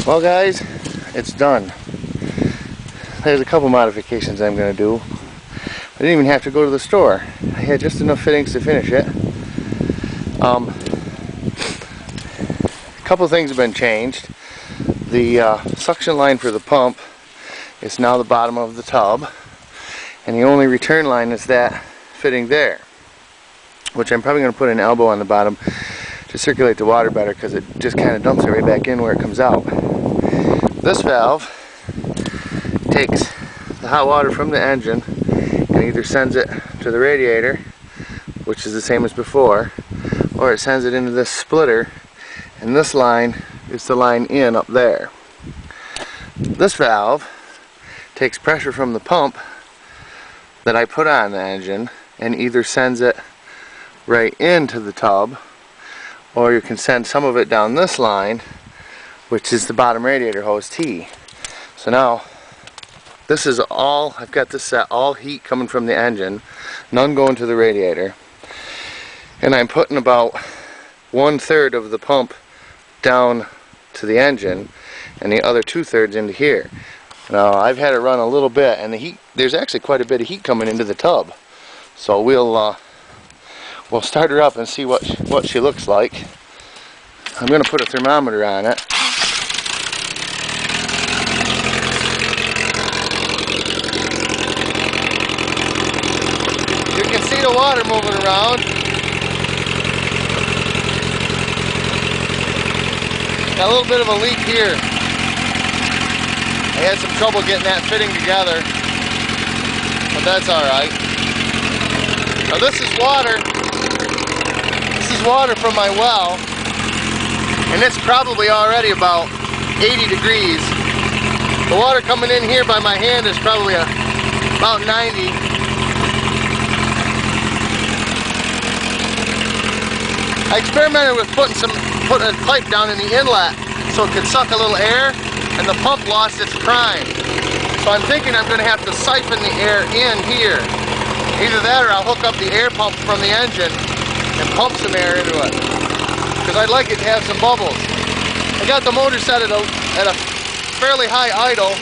Well guys, it's done. There's a couple modifications I'm going to do. I didn't even have to go to the store. I had just enough fittings to finish it. A couple things have been changed. The suction line for the pump is now the bottom of the tub, and the only return line is that fitting there, which I'm probably going to put an elbow on the bottom to circulate the water better, because it just kind of dumps it right back in where it comes out. This valve takes the hot water from the engine and either sends it to the radiator, which is the same as before, or it sends it into this splitter, and this line is the line in up there. This valve takes pressure from the pump that I put on the engine and either sends it right into the tub, or you can send some of it down this line, which is the bottom radiator hose T. So now this is all, I've got this set, all heat coming from the engine, none going to the radiator, and I'm putting about 1/3 of the pump down to the engine and the other 2/3 into here. Now I've had it run a little bit, and the heat, there's actually quite a bit of heat coming into the tub, so we'll start her up and see what she looks like. I'm going to put a thermometer on it. You can see the water moving around. Got a little bit of a leak here. I had some trouble getting that fitting together, but that's alright. Now this is water. This is water from my well, and it's probably already about 80 degrees. The water coming in here by my hand is probably about 90. I experimented with putting a pipe down in the inlet so it could suck a little air, and the pump lost its prime. So I'm thinking I'm going to have to siphon the air in here. Either that, or I'll hook up the air pump from the engine and pump some air into it, because I'd like it to have some bubbles. I got the motor set at a fairly high idle.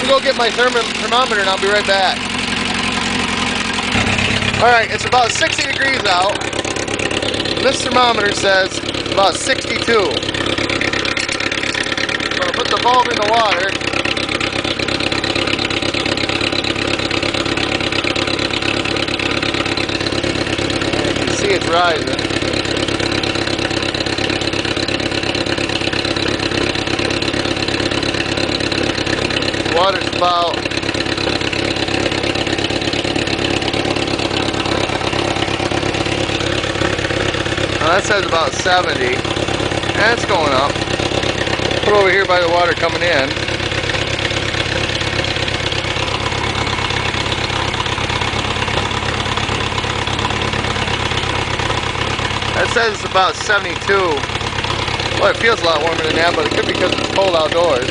Go get my thermometer and I'll be right back. Alright, it's about 60 degrees out. This thermometer says about 62. So I'll put the bulb in the water. And you can see it's rising. Water's about that says about 70, and it's going up. Put over here by the water coming in. That says it's about 72. Well, it feels a lot warmer than that, but it could be because it's cold outdoors.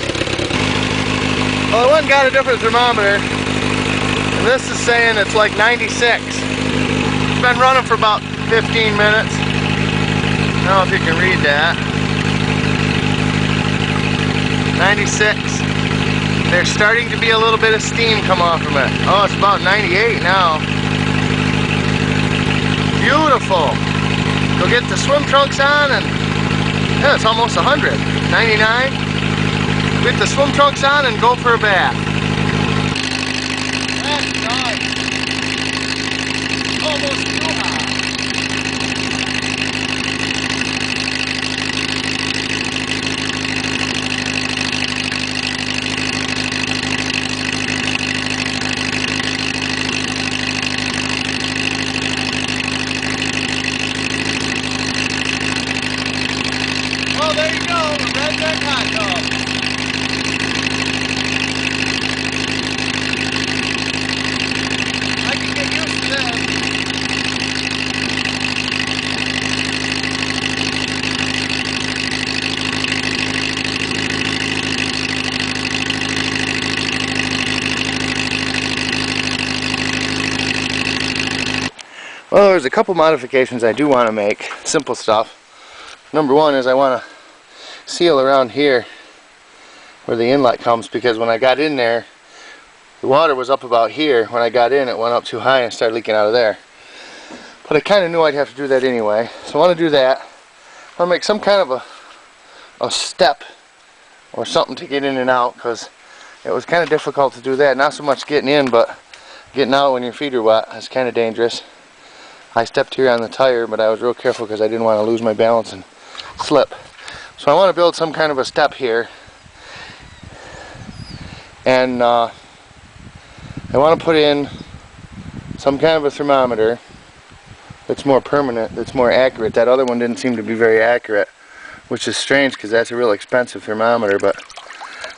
Well, I went and got a different thermometer, and this is saying it's like 96. It's been running for about 15 minutes. I don't know if you can read that. 96. There's starting to be a little bit of steam come off from it. Oh, it's about 98 now. Beautiful. Go get the swim trunks on, and yeah, it's almost 100. 99. Get the swim trunks on and go for a bath. That's nice. Almost too hot. Oh, there you go, a Redneck Hottub. Well, there's a couple modifications I do want to make. Simple stuff. Number one is I want to seal around here where the inlet comes, because when I got in there, the water was up about here. When I got in, it went up too high and started leaking out of there. But I kind of knew I'd have to do that anyway. So I want to do that. I want to make some kind of a step or something to get in and out, because it was kind of difficult to do that. Not so much getting in, but getting out when your feet are wet is kind of dangerous. I stepped here on the tire, but I was real careful because I didn't want to lose my balance and slip. So I want to build some kind of a step here, and I want to put in some kind of a thermometer that's more permanent, that's more accurate. That other one didn't seem to be very accurate, which is strange because that's a real expensive thermometer. But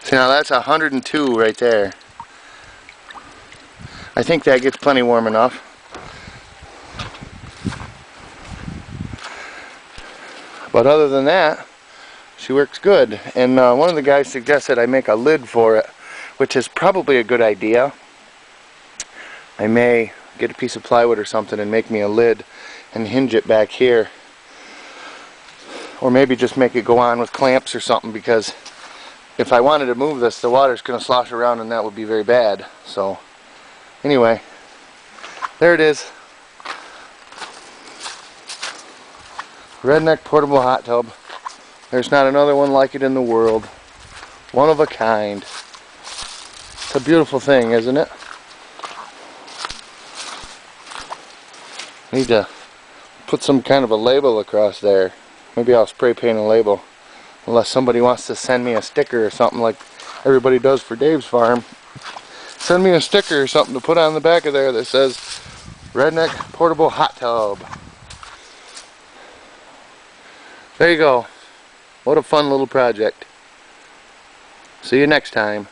see, now that's 102 right there. I think that gets plenty warm enough. But other than that, she works good. And one of the guys suggested I make a lid for it, which is probably a good idea. I may get a piece of plywood or something and make me a lid and hinge it back here. Or maybe just make it go on with clamps or something, because if I wanted to move this, the water's going to slosh around and that would be very bad. So anyway, there it is. Redneck portable hot tub. There's not another one like it in the world. One of a kind. It's a beautiful thing, isn't it? Need to put some kind of a label across there. Maybe I'll spray paint a label. Unless somebody wants to send me a sticker or something like everybody does for Dave's farm. Send me a sticker or something to put on the back of there that says Redneck portable hot tub. There you go. What a fun little project. See you next time.